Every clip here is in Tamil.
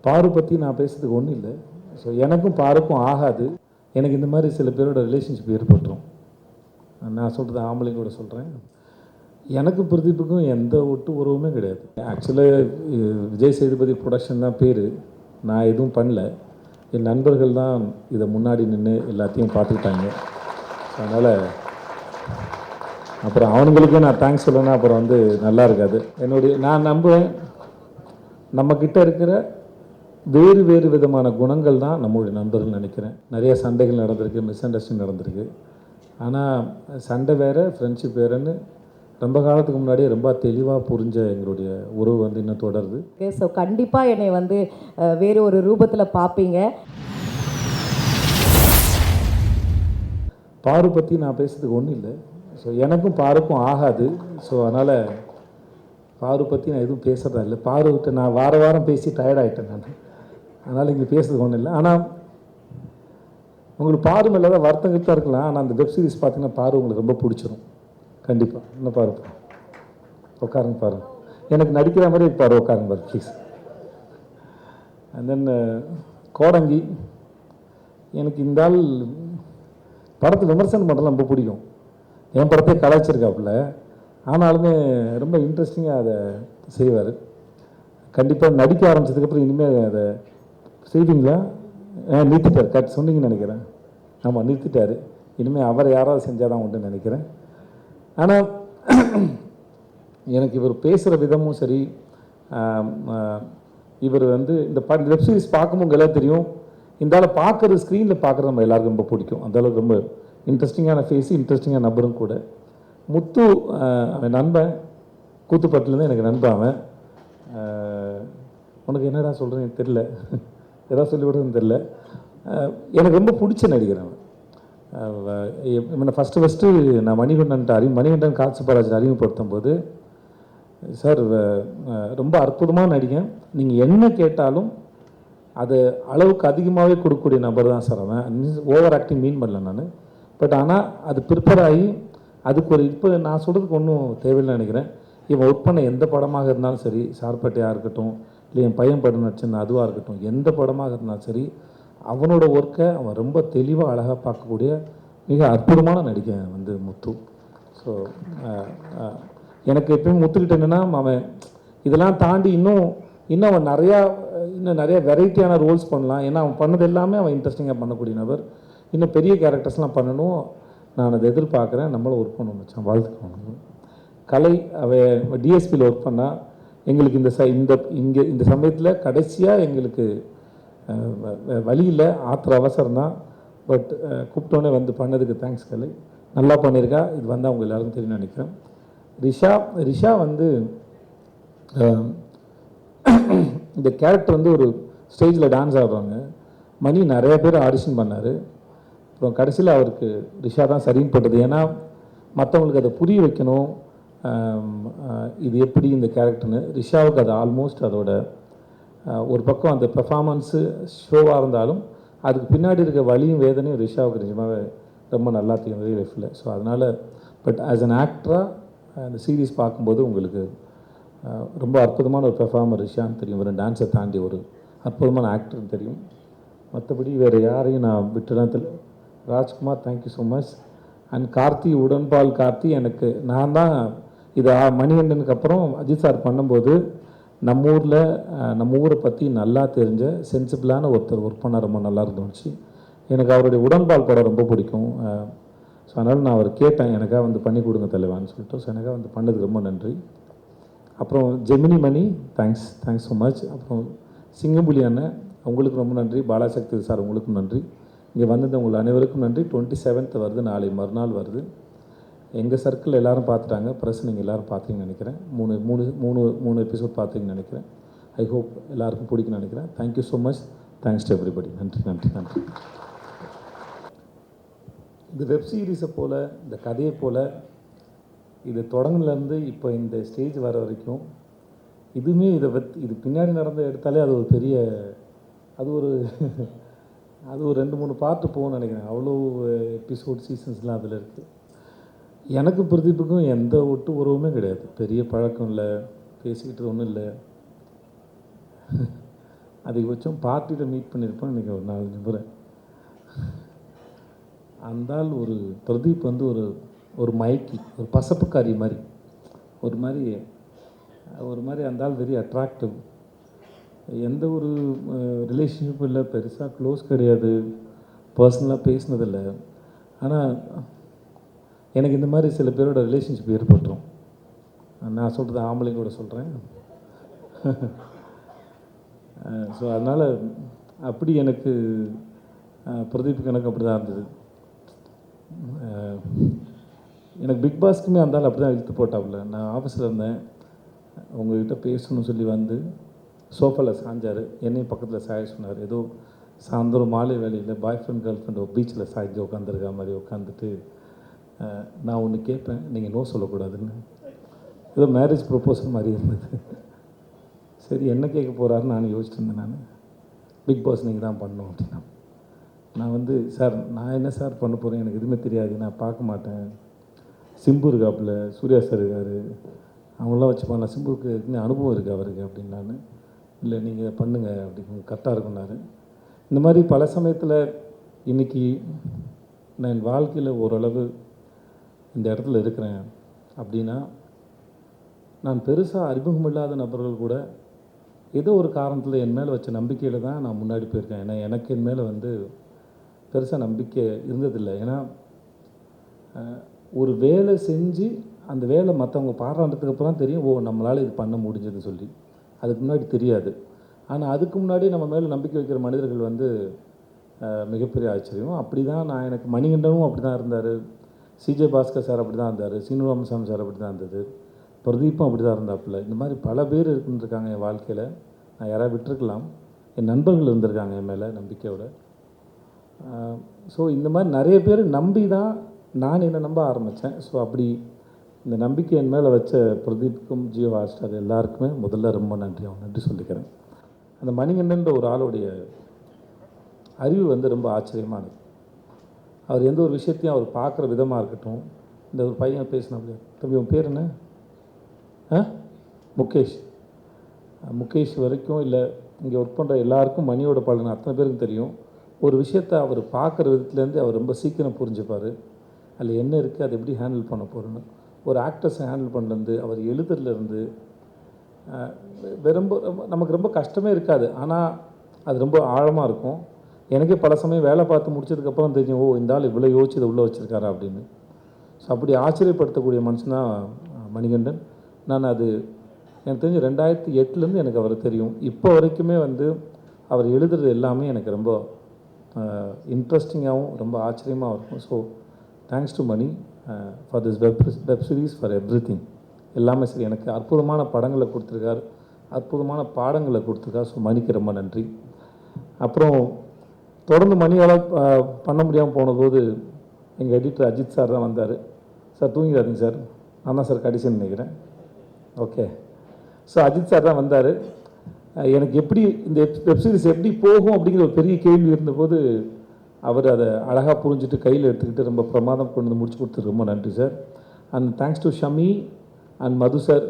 பாரு பற்றி நான் பேசுறதுக்கு ஒன்றும் இல்லை. ஸோ எனக்கும் பாருக்கும் ஆகாது. எனக்கு இந்த மாதிரி சில பேரோட ரிலேஷன்ஷிப் ஏற்பட்டுரும். நான் சொல்கிறது ஆம்பளைங்களோட சொல்கிறேன். எனக்கு பிரதீப்புக்கும் எந்த ஒட்டு உறவுமே கிடையாது. ஆக்சுவலாக விஜய் சேதுபதி ப்ரொடக்ஷன் தான் பேர். நான் எதுவும் பண்ணல. என் நண்பர்கள் தான் இதை முன்னாடி நின்று எல்லாத்தையும் பார்த்துக்கிட்டாங்க. அதனால் அப்புறம் அவனுங்களுக்கே நான் தேங்க்ஸ் சொல்லணும்னா அப்புறம் நல்லா இருக்காது. நான் நம்புவேன், நம்மக்கிட்ட இருக்கிற வேறு வேறு விதமான குணங்கள் தான் நம்மளுடைய நண்பர்கள் நினைக்கிறேன். நிறைய சண்டைகள் நடந்திருக்கு, மிஸ் அண்டர்ஸ்டாண்டிங் நடந்திருக்கு. ஆனால் சண்டை வேறு, ஃப்ரெண்ட்ஷிப் வேறுன்னு ரொம்ப காலத்துக்கு முன்னாடியே ரொம்ப தெளிவாக புரிஞ்ச எங்களுடைய உறவு இன்னும் தொடருது. ஸோ கண்டிப்பாக என்னை வேறு ஒரு ரூபத்தில் பார்ப்பீங்க. பாரு பற்றி நான் பேசுறதுக்கு ஒன்றும் இல்லை. ஸோ எனக்கும் பாருக்கும் ஆகாது. ஸோ அதனால் பாரு பற்றி நான் எதுவும் பேசுகிறதா இல்லை. பாருக்கிட்ட நான் வாரம் பேசி டயர்டாகிட்டேன் நான். அதனால் இங்கே பேசுறதுக்கு ஒன்றும் இல்லை. ஆனால் உங்களுக்கு பாரு மேலே தான் வருத்தம் இருக்கலாம். ஆனால் அந்த வெப் சீரிஸ் பார்த்தீங்கன்னா பாரு உங்களுக்கு ரொம்ப பிடிச்சிரும். கண்டிப்பாக இன்னும் பாரு, உட்காருங்க பாருங்க. எனக்கு நடிக்கிற மாதிரி பாரு, உட்காருங்க பாரு ப்ளீஸ். அண்ட் தென் கோடங்கி, எனக்கு இந்த ஆள் படத்தை விமர்சனம் பண்ணுறது ரொம்ப பிடிக்கும். என் படத்தை கலாய்ச்சிருக்காப்புல, ஆனாலுமே ரொம்ப இன்ட்ரெஸ்டிங்காக அதை செய்வார். கண்டிப்பாக நடிக்க ஆரம்பித்ததுக்கப்புறம் இனிமேல் அதை செய்வீங்களா? நிறுத்திட்டார், கட் சொன்னீங்கன்னு நினைக்கிறேன். ஆமாம், நிறுத்திட்டார். இனிமேல் அவரை யாராவது செஞ்சால் தான் உண்டுன்னு நினைக்கிறேன். ஆனால் எனக்கு இவர் பேசுகிற விதமும் சரி, இவர் இந்த வெப் சீரிஸ் பார்க்கும்போது எல்லாம் தெரியும், இந்த ஆளை பார்க்குறது ஸ்க்ரீனில் பார்க்குறது நம்ம எல்லாருக்கும் ரொம்ப பிடிக்கும். அந்தளவுக்கு ரொம்ப இன்ட்ரெஸ்டிங்கான ஃபேஸு, இன்ட்ரெஸ்டிங்கான நபரும் கூட. முத்து அவன் நண்பன், கூத்துப்பட்டுலேருந்து எனக்கு நண்பன் அவன். உனக்கு என்னடா சொல்கிறேன்னு தெரில, எதாவது சொல்லி விடுறதுன்னு தெரில. எனக்கு ரொம்ப பிடிச்ச நடிகர் அவன். ஃபஸ்ட்டு நான் மணிகண்டன் காட்சிப்பராஜன் அறிமுகப்படுத்தும் போது, சார் ரொம்ப அற்புதமாக நடிகன், நீங்கள் என்ன கேட்டாலும் அது அளவுக்கு அதிகமாகவே கொடுக்கக்கூடிய நபர் தான் சார் அவன். ஓவர் ஆக்டிங் மீன் பண்ணல நான். பட் ஆனால் அது ப்ரிப்பேர் ஆகி அதுக்கு இப்போ நான் சொல்கிறதுக்கு ஒன்றும் தேவையில்லை நினைக்கிறேன். இவன் ஒர்க் பண்ண எந்த படமாக இருந்தாலும் சரி, சார்பட்டையாக இருக்கட்டும், இல்லை என் பையன் படம் நடிச்சிருந்த அதுவாக இருக்கட்டும், எந்த படமாக இருந்தாலும் சரி, அவனோட ஒர்க்கை அவன் ரொம்ப தெளிவாக அழகாக பார்க்கக்கூடிய மிக அற்புதமான நடிகன் முத்து. ஸோ எனக்கு எப்பயும் முத்துக்கிட்ட என்னென்னா, அவன் இதெல்லாம் தாண்டி இன்னும் அவன் நிறையா வெரைட்டியான ரோல்ஸ் பண்ணலாம். ஏன்னா அவன் பண்ணது எல்லாமே அவன் இன்ட்ரெஸ்டிங்காக பண்ணக்கூடிய நபர். இன்னும் பெரிய கேரக்டர்ஸ்லாம் பண்ணணும், நான் அதை எதிர்பார்க்குறேன். நம்மளும் ஒர்க் பண்ணணும் வச்சான், வாழ்த்துக்கணும். கலை அவன் டிஎஸ்பியில் ஒர்க் பண்ணால் எங்களுக்கு இந்த சமயத்தில் கடைசியாக எங்களுக்கு வழியில் ஆத்திர அவசரம் தான். பட் கூப்பிட்டோன்னே பண்ணதுக்கு தேங்க்ஸ் கலை, நல்லா பண்ணியிருக்கா. இது அவங்க எல்லாருக்கும் தெரியும் நினைக்கிறேன். ரிஷா இந்த கேரக்டர் ஒரு ஸ்டேஜில் டான்ஸ் ஆடுறாங்க. மணி நிறைய பேர் ஆடிஷன் பண்ணார். அப்புறம் கடைசியில் அவருக்கு ரிஷா தான் சரின்னு போட்டது. ஏன்னா மற்றவங்களுக்கு அதை புரிய வைக்கணும், இது எப்படி இந்த கேரக்டர்னு. ரிஷாவுக்கு அது ஆல்மோஸ்ட் அதோட ஒரு பக்கம் அந்த பெர்ஃபார்மன்ஸு ஷோவாக இருந்தாலும் அதுக்கு பின்னாடி இருக்க வலியும் வேதனையும் ரிஷாவுக்கு நிஜமாகவே ரொம்ப நல்லா தெரியும் ரியல் லைஃப்பில். ஸோ அதனால் பட் ஆஸ் அன் ஆக்டராக அந்த சீரீஸ் பார்க்கும்போது உங்களுக்கு ரொம்ப அற்புதமான ஒரு பெர்ஃபார்மர் ரிஷான்னு தெரியும். ஒரு டான்ஸை தாண்டி ஒரு அற்புதமான ஆக்டர்னு தெரியும். மற்றபடி வேறு யாரையும் நான் விட்டுதான் தெரியல. Rajkumar, thank you so much. And Karthi, உடன்பால் கார்த்தி, எனக்கு நான் தான் இது மணிகண்டனுக்கு அப்புறம் அஜித் சார் பண்ணும்போது நம்ம ஊரை பற்றி நல்லா தெரிஞ்ச சென்சிபிளான ஒருத்தர் ஒர்க் பண்ண ரொம்ப நல்லா இருந்துச்சு. எனக்கு அவருடைய உடன்பால் படம் ரொம்ப பிடிக்கும். ஸோ அதனால் நான் அவர் கேட்டேன், எனக்காக பண்ணி கொடுங்க தலைவான்னு சொல்லிட்டு. ஸோ எனக்காக பண்ணதுக்கு ரொம்ப நன்றி. அப்புறம் ஜெமினி மணி, தேங்க்ஸ் ஸோ மச். அப்புறம் சிங்கம்புலி அண்ணன், உங்களுக்கு ரொம்ப நன்றி. பாலாசக்தி சார், உங்களுக்கும் நன்றி. இங்கே உங்கள் அனைவருக்கும் நன்றி. 27th வருது, நாளை மறுநாள் வருது. எங்கள் சர்க்கிள் எல்லோரும் பார்த்துட்டாங்க, ப்ரெஸ் நீங்கள் எல்லோரும் பார்த்தீங்கன்னு நினைக்கிறேன். மூணு எபிசோட் பார்த்தீங்கன்னு நினைக்கிறேன். ஐ ஹோப் எல்லாருக்கும் பிடிக்குன்னு நினைக்கிறேன். Thank you so much. Thanks to everybody. நன்றி. இந்த வெப் சீரிஸை போல், இந்த கதையை போல், இது தொடங்கிலேருந்து இப்போ இந்த ஸ்டேஜ் வர வரைக்கும் இதுவுமே இது பின்னாடி நடந்த எடுத்தாலே அது ஒரு பெரிய அது ஒரு 2-3 பார்ட்டு போகும்னு நினைக்கிறேன். அவ்வளோ எபிசோட் சீசன்ஸ்லாம் அதில் இருக்குது. எனக்கு பிரதீப்புக்கும் எந்த ஒட்டு உறவுமே கிடையாது. பெரிய பழக்கம் இல்லை, பேசிக்கிட்டு ஒன்றும் இல்லை. அதிகபட்சம் பார்ட்டியில் மீட் பண்ணியிருப்போம் இன்றைக்கி ஒரு 4-5 முறை. அந்த ஆள் ஒரு பிரதீப் வந்து ஒரு மயக்கி, ஒரு பசப்புக்காரி மாதிரி, ஒரு மாதிரி அந்த ஆள் வெரி அட்ராக்டிவ். எந்த ஒரு ரிலேஷன்ஷிப்பும் இல்லை, பெருசாக க்ளோஸ் கிடையாது, பர்சனலாக பேசினதில்லை. ஆனால் எனக்கு இந்த மாதிரி சில பேரோட ரிலேஷன்ஷிப் ஏற்பட்டுரும். நான் சொல்கிறது ஆம்பளைங்க கூட சொல்கிறேன். ஸோ அதனால் அப்படி எனக்கு பிரதீப் எனக்கு அப்படி தான் இருந்தது. எனக்கு பிக் பாஸ்க்குமே அந்த ஆள் அப்படி தான் இழுத்து போட்டாப்புல. நான் ஆஃபீஸில் இருந்தேன், உங்கள்கிட்ட பேசணும்னு சொல்லி வந்து சோஃபாவில் சாஞ்சார், என்னையும் பக்கத்தில் சாய சொன்னார். ஏதோ சாயந்தரம் மாலை வேலையில் பாய் ஃப்ரெண்ட் கேர்ள் ஃப்ரெண்ட் பீச்சில் சாய்ச்சி உட்காந்துருக்க மாதிரி உட்காந்துட்டு, நான் ஒன்று கேட்பேன், நீங்கள் நோ சொல்லக்கூடாதுன்னு. ஏதோ மேரேஜ் ப்ரொப்போசல் மாதிரி இருந்தது. சரி என்ன கேட்க போகிறாருன்னு நான் யோசிச்சுட்டு இருந்தேன். நான் பிக் பாஸ் நீங்கள் தான் பண்ணணும் அப்படின்னா, நான் வந்து சார் நான் என்ன சார் பண்ண போகிறேன், எனக்கு எதுவுமே தெரியாது, நான் பார்க்க மாட்டேன். சிம்பு இருக்காப்புல, சூர்யா சார் இருக்கார், அவங்களாம் வச்சு பண்ணலாம், சிம்புக்கு இன்னும் அனுபவம் இருக்குது அவருக்கு அப்படின்னு. நான் இல்லை நீங்கள் பண்ணுங்கள் அப்படின்னு கரெக்டாக இருக்குன்னாரு. இந்த மாதிரி பல சமயத்தில் இன்றைக்கி நான் என் வாழ்க்கையில் ஓரளவு இந்த இடத்துல இருக்கிறேன் அப்படின்னா, நான் பெருசாக அறிமுகம் இல்லாத நபர்கள் கூட ஏதோ ஒரு காரணத்தில் என் மேலே வச்ச நம்பிக்கையில் தான் நான் முன்னாடி போயிருக்கேன். ஏன்னா எனக்கு என் மேலே வந்து பெருசாக நம்பிக்கை இருந்ததில்லை. ஏன்னா ஒரு வேலை செஞ்சு அந்த வேலை மற்றவங்க பாராட்டுறதுக்கு அப்புறம் தெரியும், ஓ நம்மளால் இது பண்ண முடிஞ்சதுன்னு சொல்லி. அதுக்கு முன்னாடி தெரியாது. ஆனால் அதுக்கு முன்னாடி நம்ம மேலே நம்பிக்கை வைக்கிற மனிதர்கள் வந்து மிகப்பெரிய ஆச்சரியம். அப்படி தான் நான் எனக்கு மணிகண்டனும் அப்படி தான் இருந்தார், சிஜே பாஸ்கர் சார் அப்படி தான் இருந்தார், சீனிவாமசாமி சார் அப்படி தான் இருந்தது, பிரதீப்பும் அப்படி தான் இருந்தாப்புல. இந்த மாதிரி பல பேர் இருந்துருக்காங்க என் வாழ்க்கையில். நான் யாராவது விட்டுருக்கலாம், என் நண்பர்கள் இருந்திருக்காங்க என் மேலே நம்பிக்கையோட. ஸோ இந்த மாதிரி நிறைய பேர் நம்பி தான் நான் என்னை நம்ப ஆரம்பித்தேன். ஸோ அப்படி இந்த நம்பிக்கை என் மேலே வச்ச பிரதீப்புக்கும் ஜியோ ஹாட்ஸ்டார் எல்லாருக்குமே முதல்ல ரொம்ப நன்றி சொல்லிக்கிறேன். அந்த மணிகண்டன்ற ஒரு ஆளுடைய அறிவு வந்து ரொம்ப ஆச்சரியமானது. அவர் எந்த ஒரு விஷயத்தையும் அவர் பார்க்குற விதமாக இருக்கட்டும். இந்த ஒரு பையன் பேசினாப்புல, தம்பி உன் பேர் என்ன? முகேஷ் வரைக்கும் இல்லை, இங்கே ஒர்க் பண்ணுற எல்லாருக்கும் மணியோட பலன் அத்தனை பேருக்கும் தெரியும். ஒரு விஷயத்தை அவர் பார்க்குற விதத்துலேருந்து அவர் ரொம்ப சீக்கிரம் புரிஞ்சுப்பார், அதில் என்ன இருக்குது, அதை எப்படி ஹேண்டில் பண்ண போகிறோன்னு. ஒரு ஆக்டர்ஸை ஹேண்டில் பண்ணுறது, அவர் எழுதுறதுலேருந்து ரொம்ப நமக்கு ரொம்ப கஷ்டமே இருக்காது, ஆனால் அது ரொம்ப ஆழமாக இருக்கும். எனக்கே பல சமயம் வேலை பார்த்து முடிச்சதுக்கப்புறம் தெரியும், ஓ இந்த ஆள் இவ்வளோ யோசிச்சு இதை உள்ளே வச்சுருக்காரா அப்படின்னு. ஸோ அப்படி ஆச்சரியப்படுத்தக்கூடிய மனுஷன் தான் மணிகண்டன். நான் அது எனக்கு தெரிஞ்சு 2008 எனக்கு அவரை தெரியும். இப்போ வரைக்குமே வந்து அவர் எழுதுறது எல்லாமே எனக்கு ரொம்ப இன்ட்ரெஸ்டிங்காகவும் ரொம்ப ஆச்சரியமாக இருக்கும். So thanks to Mani for this web series, for everything. எல்லாமே சரி, எனக்கு அற்புதமான படங்களை கொடுத்துருக்கார், அற்புதமான பாடங்களை கொடுத்துருக்கார். ஸோ மணிக்கு ரொம்ப நன்றி. அப்புறம் தொடர்ந்து மணியால் பண்ண முடியாமல் போனபோது எங்கள் எடிட்டர் அஜித் சார் தான் வந்தார். சார் தூங்கிடாதீங்க சார், நான் தான் சார் கடைசின்னு நினைக்கிறேன். ஓகே, ஸோ அஜித் சார் தான் வந்தார். எனக்கு எப்படி இந்த வெப்சீரிஸ் எப்படி போகும் அப்படிங்கிற ஒரு பெரிய கேள்வி இருந்தபோது அவர் அதை அழகாக புரிஞ்சுட்டு கையில் எடுத்துக்கிட்டு ரொம்ப பிரமாதம் கொண்டு வந்து முடிச்சு கொடுத்துருக்கு. ரொம்ப நன்றி sir. And thanks to Shami and Madhu sir.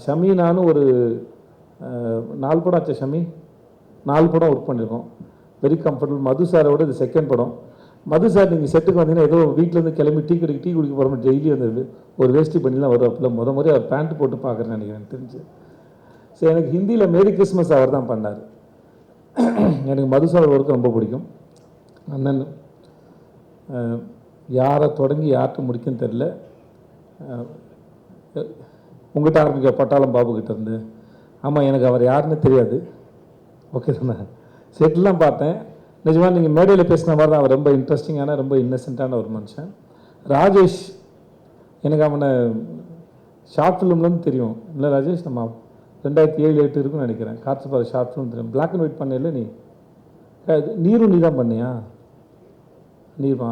Shami நானும் ஒரு 4 படம் ஆச்சு. ஷமி 4 படம் ஒர்க் பண்ணியிருக்கோம், வெரி கம்ஃபர்டபுள். மது சாரோட இது செகண்ட் படம். மது சார் நீங்கள் செட்டுக்கு வந்தீங்கன்னா ஏதோ வீட்டிலேருந்து கிளம்பி டீ குடிக்க போகிற டெய்லி அந்த ஒரு வேஷ்டி பண்ணிலாம் வருவாப்பில். முறை அவர் பேண்ட் போட்டு பார்க்குறேன்னு நினைக்கிறேன் தெரிஞ்சு. ஸோ எனக்கு ஹிந்தியில் மேரி கிறிஸ்மஸ் அவர் தான் பண்ணார். எனக்கு மது சார் ஒர்க்கு ரொம்ப பிடிக்கும். அண்ணன் யாரை தொடங்கி யார்கிட்ட முடிக்குன்னு தெரில. உங்கள்கிட்ட ஆரம்பிக்க பட்டாளம் பாபுக்கிட்ட இருந்து. ஆமாம், எனக்கு அவர் யாருன்னு தெரியாது. ஓகே தானே, செட்லாம் பார்த்தேன். நிஜமாக நீங்கள் மேடையில் பேசின மாதிரி தான் அவர் ரொம்ப இன்ட்ரெஸ்டிங்கான ரொம்ப இன்னசென்ட்டான ஒரு மனுஷன். ராஜேஷ், எனக்கு அவனை ஷார்ட் ஃபிலிம்லேருந்து தெரியும். இல்லை ராஜேஷ், நம்ம 2007-08 இருக்குன்னு நினைக்கிறேன். காற்று பாரு ஷார்ட் ஃபிலிம் தெரியும், பிளாக் அண்ட் ஒயிட் பண்ணல நீ. நீரும் நீ தான் பண்ணியா? நீர்மா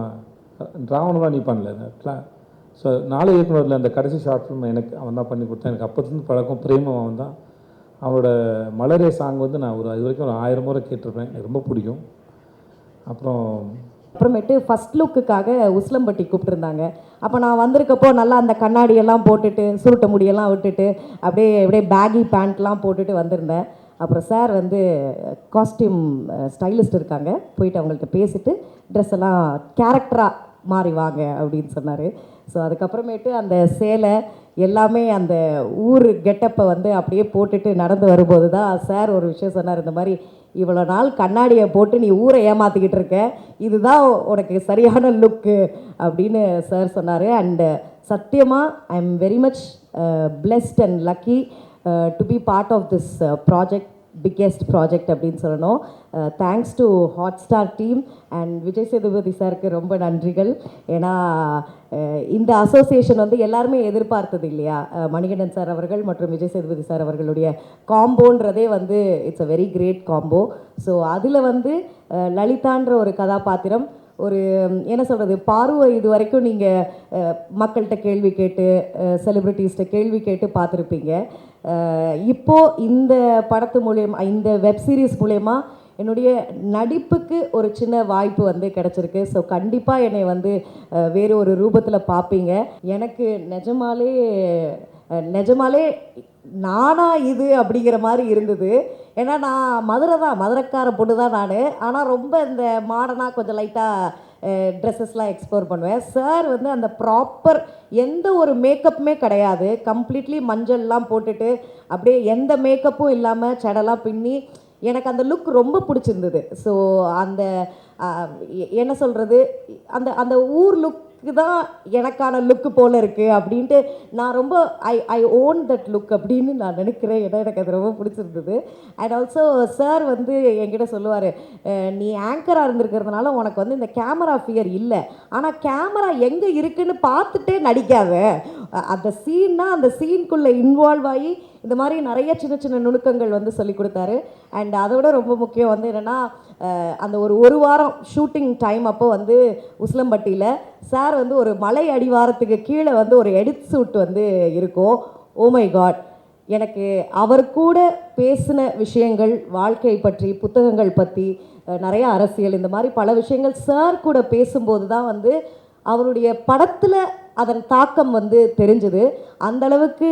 ராவணமாக நீ பண்ணல. ஸோ 4 இயக்குனரில் அந்த கடைசி ஷார்ட் ஃபிலிம் எனக்கு அவன் தான் பண்ணி கொடுத்தான். எனக்கு அப்போதுலேருந்து பழக்கம், பிரேமம் அவன் தான். அவனோட மலரே சாங் வந்து நான் இது வரைக்கும் ஒரு 1000 முறை கேட்டிருப்பேன், எனக்கு ரொம்ப பிடிக்கும். அப்புறமேட்டு ஃபஸ்ட் லுக்குக்காக உசிலம்பட்டி கூப்பிட்டுருந்தாங்க. அப்போ நான் வந்திருக்கப்போ நல்லா அந்த கண்ணாடியெல்லாம் போட்டுட்டு சுருட்ட முடியெல்லாம் விட்டுட்டு அப்படியே பேகி பேண்ட்லாம் போட்டுட்டு வந்திருந்தேன். அப்புறம் சார் வந்து காஸ்டியூம் ஸ்டைலிஸ்ட் இருக்காங்க, போயிட்டு அவங்கள்ட்ட பேசிட்டு ட்ரெஸ் எல்லாம் கேரக்டராக மாறி வாங்க அப்படின்னு சொன்னார். ஸோ அதுக்கப்புறமேட்டு அந்த சேலை எல்லாமே அந்த ஊர் கெட்டப்பை வந்து அப்படியே போட்டுட்டு நடந்து வரும்போது தான் சார் ஒரு விஷயம் சொன்னார். இந்த மாதிரி இவ்வளோ நாள் கண்ணாடியை போட்டு நீ ஊரை ஏமாற்றிக்கிட்டு இருக்க, இதுதான் உனக்கு சரியான லுக்கு அப்படின்னு சார் சொன்னார். அண்டு சத்தியமாக I am very much blessed and lucky to be part of this project, biggest project அப்படின்னு சொல்லணும். Thanks to Hotstar team and Vijay Sethupathi சாருக்கு ரொம்ப நன்றிகள். ஏன்னா இந்த அசோசியேஷன் வந்து எல்லாருமே எதிர்பார்த்தது இல்லையா, மணிகண்டன் சார் அவர்கள் மற்றும் விஜய் சேதுபதி சார் அவர்களுடைய காம்போன்றதே வந்து it's a very great combo. So அதில் வந்து லலிதான்ற ஒரு கதாபாத்திரம், ஒரு என்ன சொல்கிறது, பார்வை இது வரைக்கும் நீங்கள் மக்கள்கிட்ட கேள்வி கேட்டு செலிப்ரிட்டிஸ்கிட்ட கேள்வி கேட்டு பார்த்துருப்பீங்க. இப்போது இந்த படத்து மூலயமா, இந்த வெப் சீரிஸ் மூலயமா என்னுடைய நடிப்புக்கு ஒரு சின்ன வாய்ப்பு வந்து கிடச்சிருக்கு. ஸோ கண்டிப்பாக என்னை வந்து வேறு ஒரு ரூபத்தில் பார்ப்பீங்க. எனக்கு நிஜமாலே நானா இது அப்படிங்கிற மாதிரி இருந்தது. ஏன்னா நான் மதுரைக்கார பொண்ணு தான் நான். ஆனால் ரொம்ப இந்த மாடர்னாக கொஞ்சம் லைட்டாக ட்ரெஸ்ஸஸ்லாம் எக்ஸ்ப்ளோர் பண்ணுவேன். சார் வந்து அந்த ப்ராப்பர் எந்த ஒரு மேக்கப்புமே கிடையாது, கம்ப்ளீட்லி மஞ்சள்லாம் போட்டுட்டு அப்படியே எந்த மேக்கப்பும் இல்லாமல் சடலாம் பின்னி எனக்கு அந்த லுக் ரொம்ப பிடிச்சிருந்தது. ஸோ அந்த என்ன சொல்கிறது, அந்த அந்த ஊர் லுக்கு தான் எனக்கான லுக்கு போல் இருக்குது அப்படின்ட்டு நான் ரொம்ப ஐ ஓன் தட் லுக் அப்படின்னு நான் நினைக்கிறேன். ஏன்னா எனக்கு அது ரொம்ப பிடிச்சிருந்தது. அண்ட் ஆல்சோ சார் வந்து என்கிட்ட சொல்லுவார், நீ ஆங்கராக இருந்திருக்கிறதுனால உனக்கு வந்து இந்த கேமரா ஃபியர் இல்லை, ஆனால் கேமரா எங்கே இருக்குன்னு பார்த்துட்டே நடிக்காத, அந்த சீன்னா அந்த சீனுக்குள்ளே இன்வால்வ் ஆகி இந்த மாதிரி நிறைய சின்ன சின்ன நுணுக்கங்கள் வந்து சொல்லி கொடுத்தாரு. அண்ட் அதை விட ரொம்ப முக்கியம் வந்து என்னென்னா, அந்த ஒரு வாரம் ஷூட்டிங் டைம் அப்போ வந்து உசிலம்பட்டியில் சார் வந்து ஒரு மலை அடிவாரத்துக்கு கீழே வந்து ஒரு எடிட் ஷூட் வந்து இருக்கும். ஓ மை காட், எனக்கு அவர் கூட பேசின விஷயங்கள், வாழ்க்கை பற்றி, புத்தகங்கள் பற்றி, நிறைய அரசியல், இந்த மாதிரி பல விஷயங்கள் சார் கூட பேசும்போது தான் வந்து அவருடைய படத்தில் அதன் தாக்கம் வந்து தெரிஞ்சுது. அந்தளவுக்கு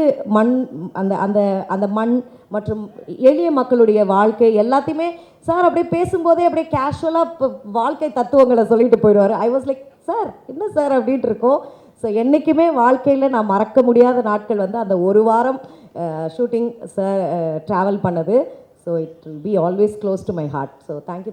அந்த அந்த அந்த மண் மற்றும் எளிய மக்களுடைய வாழ்க்கை எல்லாத்தையுமே சார் அப்படியே பேசும்போதே அப்படியே கேஷுவலாக வாழ்க்கை தத்துவங்களை சொல்லிட்டு போயிடுவார். ஐ வாஸ் லைக், சார் என்ன சார் அப்படின்ட்டு இருக்கோம். ஸோ என்றைக்குமே வாழ்க்கையில் நான் மறக்க முடியாத நாட்கள் வந்து அந்த ஒரு வாரம் ஷூட்டிங் சார் ட்ராவல் பண்ணது. So it will be always close to my heart. So thank you.